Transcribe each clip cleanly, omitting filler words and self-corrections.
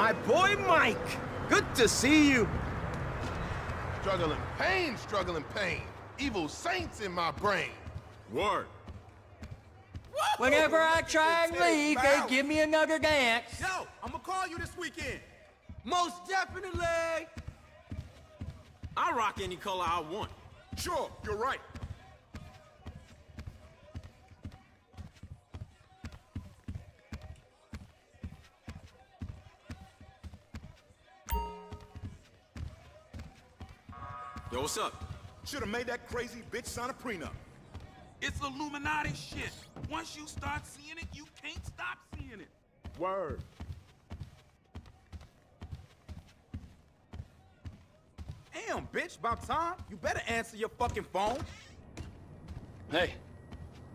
My boy Mike! Good to see you. Struggling pain. Evil saints in my brain. Word. Whenever I try and leave, they give me another dance. Yo, I'm gonna call you this weekend. Most definitely. I rock any color I want. Sure, you're right. Yo, what's up? Should have made that crazy bitch sign a prenup. It's Illuminati shit. Once you start seeing it, you can't stop seeing it. Word. Damn, bitch, about time. You better answer your fucking phone. Hey,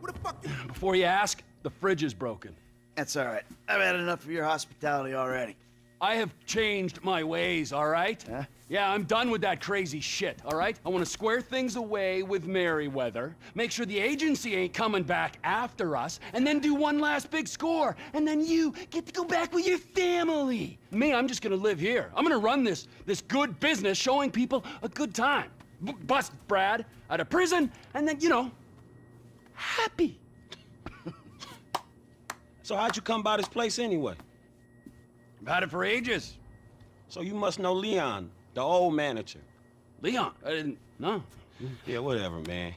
What the fuck you... before you ask, the fridge is broken. That's all right. I've had enough of your hospitality already. I have changed my ways, all right? Huh? Yeah, I'm done with that crazy shit, all right? I want to square things away with Merryweather, make sure the agency ain't coming back after us, and then do one last big score, and then you get to go back with your family. Me, I'm just gonna live here. I'm gonna run this good business showing people a good time. Bust Brad out of prison, and then, you know, happy. So how'd you come by this place anyway? I've had it for ages. So you must know Leon, the old manager. Leon, I didn't know. Yeah, whatever, man.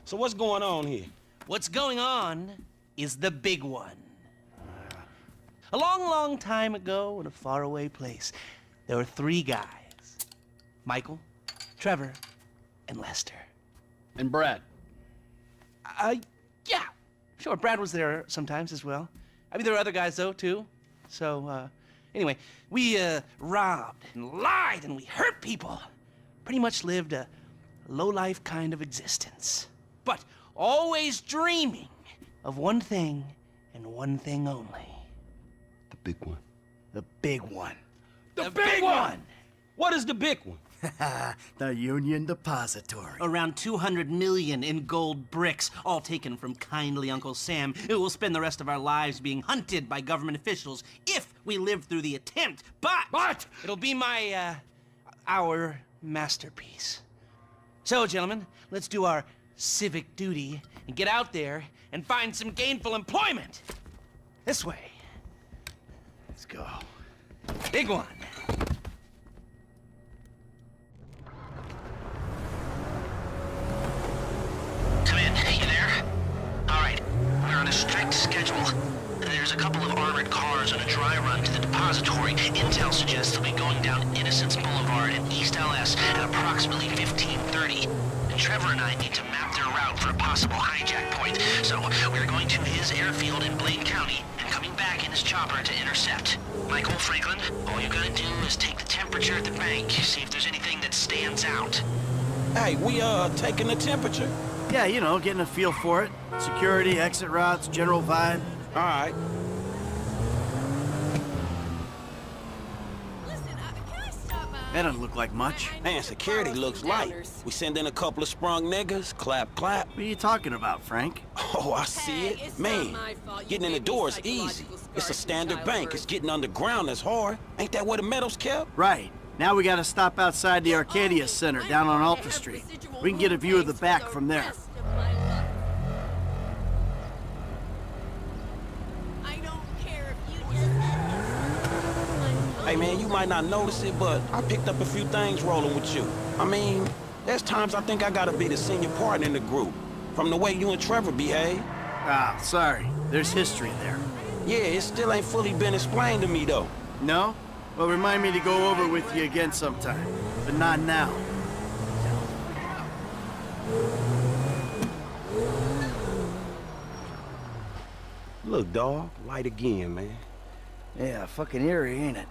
So what's going on here? What's going on is the big one. A long, long time ago in a faraway place, there were three guys. Michael, Trevor, and Lester. And Brad. Yeah, sure, Brad was there sometimes as well. I mean, there were other guys, though, too. So, anyway, we, robbed and lied and we hurt people. Pretty much lived a low-life kind of existence. But always dreaming of one thing and one thing only. The big one. The big one. The big one! What is the big one? The Union Depository. Around 200 million in gold bricks, all taken from kindly Uncle Sam, who will spend the rest of our lives being hunted by government officials if we live through the attempt. But it'll be our masterpiece. So, gentlemen, let's do our civic duty and get out there and find some gainful employment. This way. Let's go. Big one. Come in, you there? Alright, we're on a strict schedule. There's a couple of armored cars on a dry run to the depository. Intel suggests they'll be going down Innocence Boulevard in East LS at approximately 15:30. And Trevor and I need to map their route for a possible hijack point. So we're going to his airfield in Blaine County and coming back in his chopper to intercept. Michael, Franklin, all you gotta do is take the temperature at the bank, see if there's anything that stands out. Hey, we taking the temperature? Yeah, you know, getting a feel for it. Security, exit routes, general vibe. All right. That doesn't look like much. Man, security looks light. We send in a couple of sprung niggas, clap, clap. What are you talking about, Frank? Oh, I see it. Man, getting in the door is easy. It's a standard bank. It's getting underground that's hard. Ain't that where the metal's kept? Right. Now we gotta stop outside the Arcadia Center down on Ultra Street. We can get a view of the back from there. Hey, man, you might not notice it, but I picked up a few things rolling with you. I mean, there's times I think I gotta be the senior partner in the group. From the way you and Trevor behave. Ah, sorry. There's history there. Yeah, it still ain't fully been explained to me, though. No? Well, remind me to go over with you again sometime. But not now. Look, dawg, light again, man. Yeah, fucking eerie, ain't it?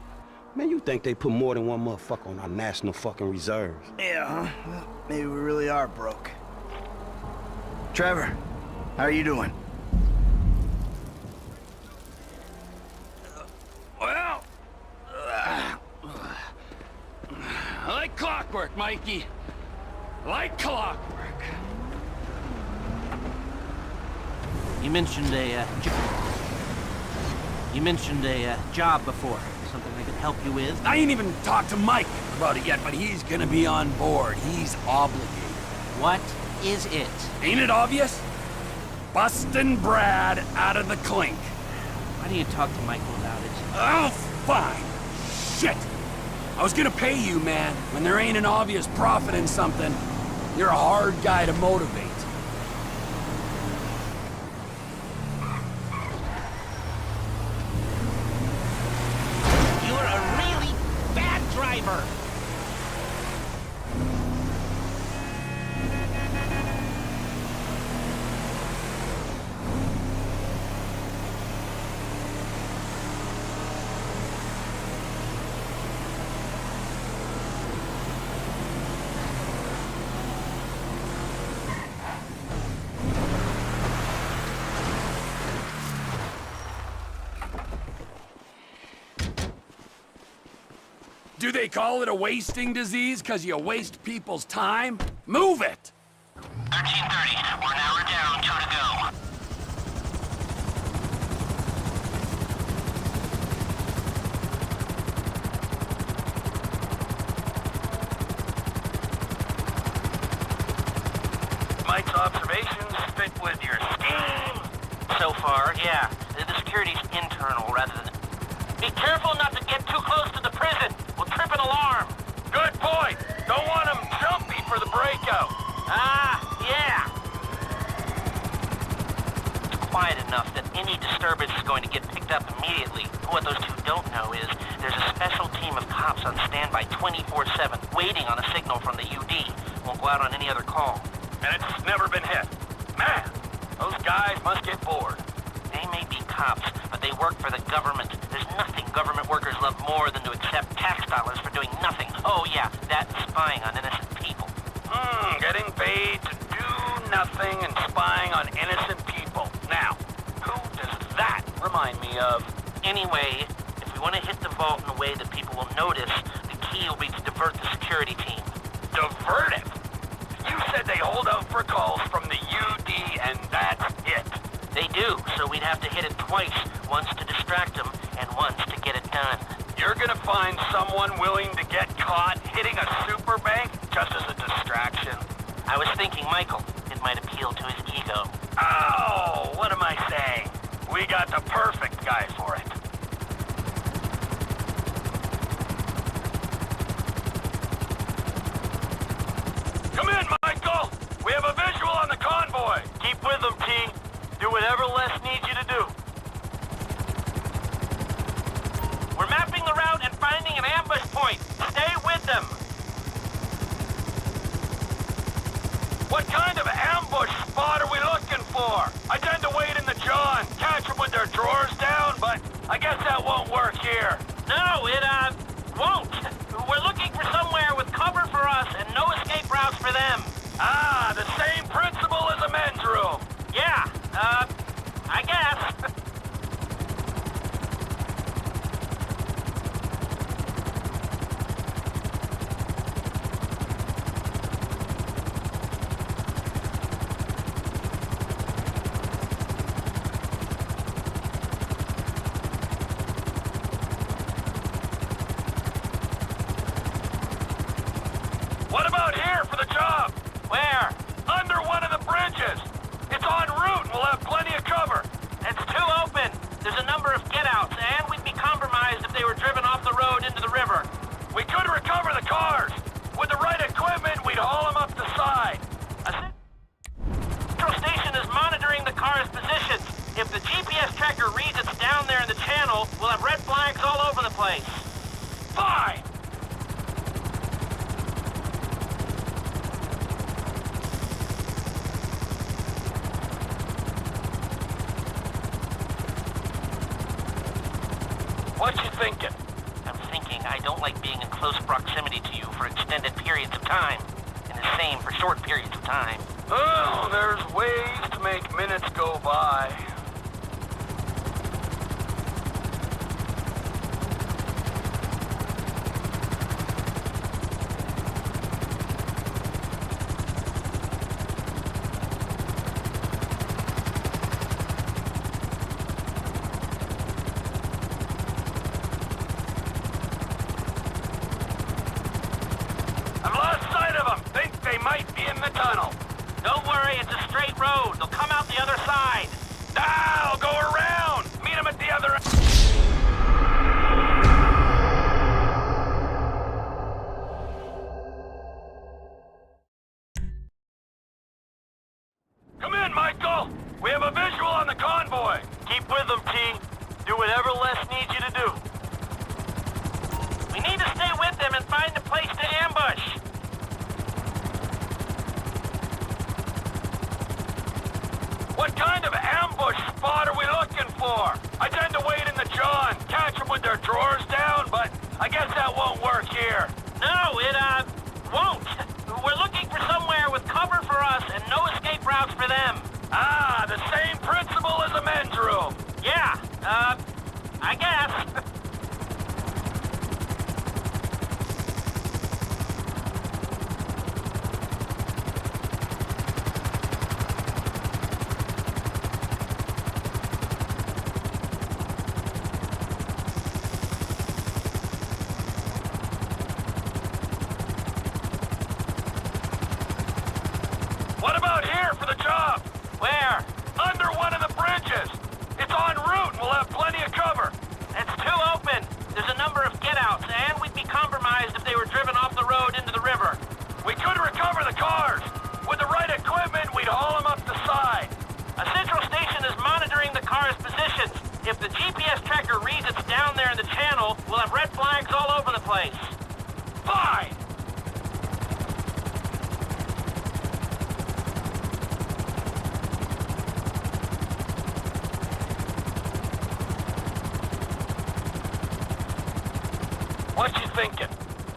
Man, you think they put more than one motherfucker on our national fucking reserves? Yeah, huh? Well, maybe we really are broke. Trevor, how are you doing? Well, like clockwork, Mikey. Like clockwork. You mentioned a job before. something I could help you with? I ain't even talked to Mike about it yet, but he's gonna be on board. He's obligated. What is it? Ain't it obvious? Bustin' Brad out of the clink. Why don't you talk to Michael about it? Oh, fine. Shit! I was gonna pay you, man. When there ain't an obvious profit in something, you're a hard guy to motivate. You're a really bad driver. Do they call it a wasting disease because you waste people's time? Move it! 1330. We're an hour down. 2 to go. Mike's observations fit with your scheme? So far, yeah. The security's internal rather than... Be careful not to get too close to the prison. We'll trip an alarm. Good point. Don't want him jumpy for the breakout. Ah, yeah. It's quiet enough that any disturbance is going to get picked up immediately. What those two don't know is there's a special team of cops on standby 24/7, waiting on a signal from the UD. Won't go out on any other call. And it's never been hit. Man, those guys must get bored. They may be cops, but they work for the government. There's nothing government workers love more than to accept tax dollars for doing nothing. Oh yeah, that's spying on innocent people. Getting paid to do nothing and spying on innocent people. Now, who does that remind me of? Anyway, if we want to hit the vault in a way that people will notice, the key will be to divert the security team. Divert it? You said they hold out for calls from the UD and that's it. They do, so we'd have to hit it twice, once to distract them, and once to get it done. You're gonna find someone willing to get caught hitting a super bank just as a distraction? I was thinking Michael. It might appeal to his ego. Oh, what am I saying? We got the perfect guy for it. Come in, Michael! We have a visual on the convoy! Keep with them, T. Do whatever Les needs you to do. We're mapping the route and finding an ambush point. Stay with them. What kind of ambush spot are we looking for? I tend to wait in the John, catch them with their drawers down, but I guess that won't work here. No, it, won't. We're looking for somewhere with cover for us and no escape routes for them. Ah, the same principle as a men's room. Yeah, I guess. What about here for the job? Where? Under one of the bridges. It's en route and we'll have plenty of cover. It's too open. There's a number of get-outs, and we'd be compromised if they were driven off the road into the river. We could recover the cars. With the right equipment, we'd haul them up the side. A central station is monitoring the car's positions. If the GPS tracker reads it's down there in the channel, we'll have red flags all over the place. Fine. What you thinking? I'm thinking I don't like being in close proximity to you for extended periods of time. And the same for short periods of time. Oh, there's ways to make minutes go by. be in the tunnel. Don't worry, it's a straight road. They'll come out the other side. I'll go around. Meet him at the other end. Come in, Michael. We have a visual on the convoy. Keep with them, T. Do whatever Les needs you to do. We need to stay with them and find a place to ambush. What kind of ambush spot are we looking for? I tend to wait in the John, catch them with their drawers down, but I guess that won't work here. No, it, won't. We're looking for somewhere with cover for us and no escape routes for them. Ah, the same principle as a men's room. Yeah, I guess. What about here for the job? Where? Under one of the bridges. It's en route and we'll have plenty of cover. It's too open. There's a number of get-outs, and we'd be compromised if they were driven off the road into the river. We could recover the cars. With the right equipment, we'd haul them up the side. A central station is monitoring the car's positions. If the GPS tracker reads it's down there in the channel, we'll have red flags all over the place. Fine. What you thinking?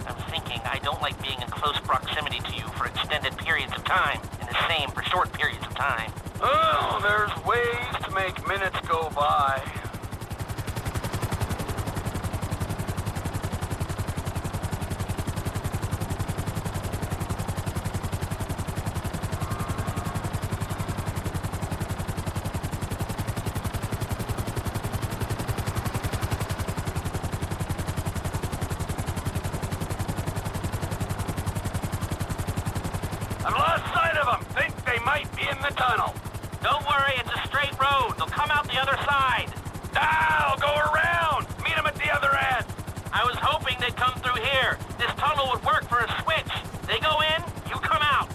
I'm thinking I don't like being in close proximity to you for extended periods of time, and the same for short periods of time. Oh, there's ways to make minutes go by. I've lost sight of them. Think they might be in the tunnel. Don't worry, it's a straight road. They'll come out the other side. I'll go around. Meet them at the other end. I was hoping they'd come through here. This tunnel would work for a switch. They go in, you come out.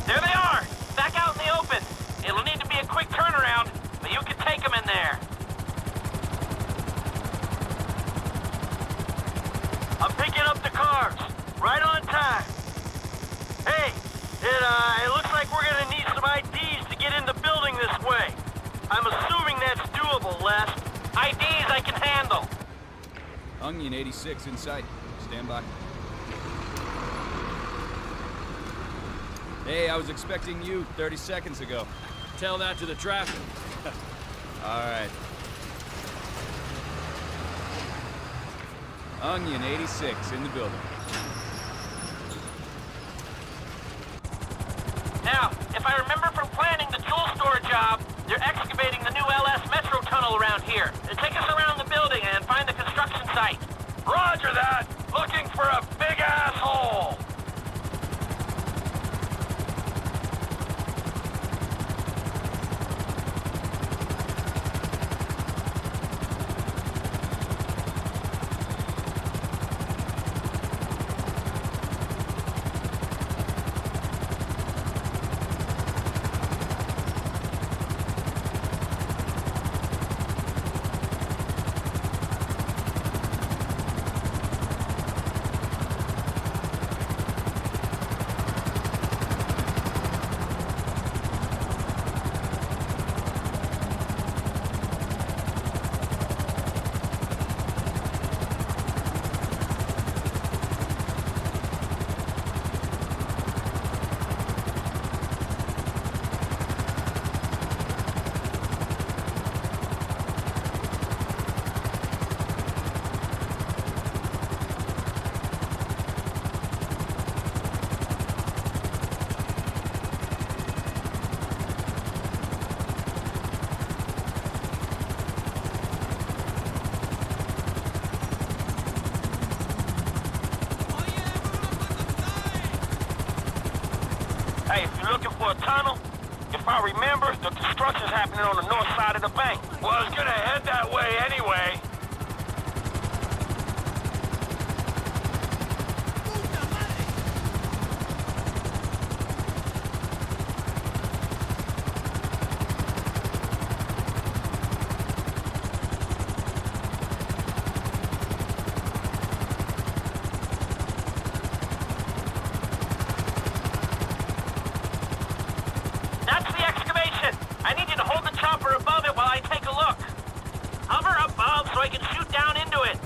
There they are! Back out in the open. It'll need to be a quick turnaround, but you can take them in there. I'm picking up the cars. Right on time. Hey, it looks like we're gonna need some IDs to get in the building this way. I'm assuming that's doable, Les. IDs I can handle. Onion 86 in sight. Stand by. Hey, I was expecting you 30 seconds ago. Tell that to the traffic. All right. Onion 86 in the building. Now, if I remember from planning the jewel store job, they're excavating the new LS Metro tunnel around here. Take us around the building and find the construction site. Roger that. Looking for a big asshole. Hey, if you're looking for a tunnel, if I remember, the construction's happening on the north side of the bank. Well, I was gonna head that way anyway. That's the excavation. I need you to hold the chopper above it while I take a look. Hover above so I can shoot down into it.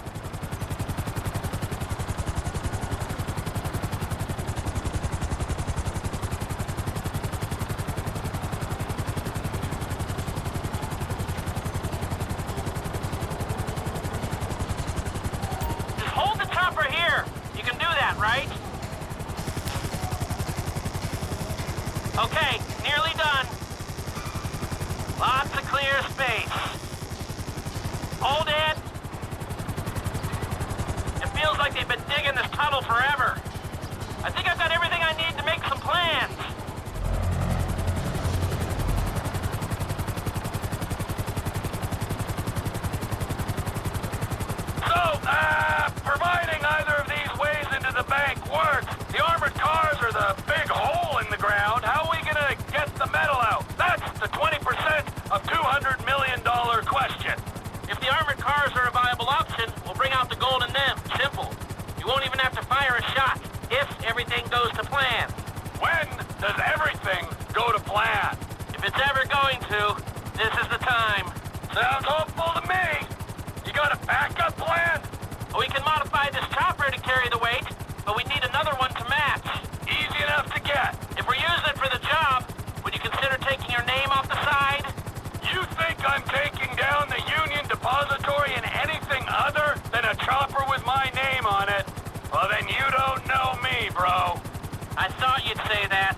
Just hold the chopper here. You can do that, right? Okay, nearly done. Lots of clear space. Hold it. It feels like they've been digging this tunnel forever. I think I've got everything I need to make some plans. So, providing either of these ways into the bank works, the armored cars are the big hole in the ground. How are we gonna get the metal out? That's the 20% of $200 million question. If the armored cars are a viable option, we'll bring out the gold in them. Simple. You won't even have to fire a shot if everything goes to plan. When does everything go to plan? If it's ever going to, this is the time. Sounds hopeful to me. You got a backup plan? We can modify this chopper to carry the weight, but we need another one to match. Easy enough to get. If we're using it for the job, would you consider taking your name off the side? You think I'm taking down the Union Depository in anything other than a chopper with my name on it? Well, then you don't know me, bro. I thought you'd say that.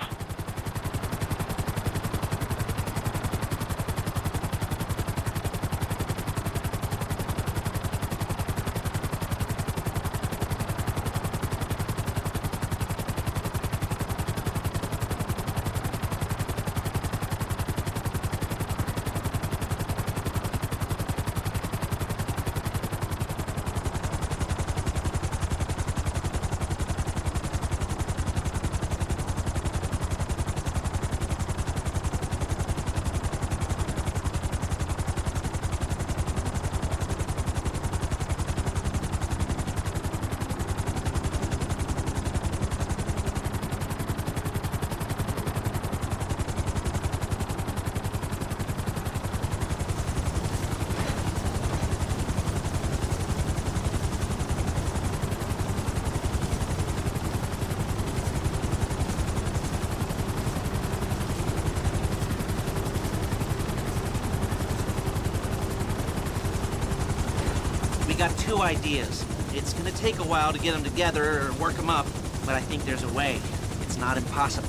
We got two ideas. It's gonna take a while to get them together or work them up, but I think there's a way. It's not impossible.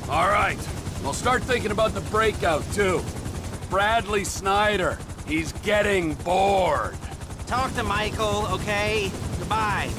All right. We'll start thinking about the breakout, too. Bradley Snyder. He's getting bored. Talk to Michael, okay? Goodbye.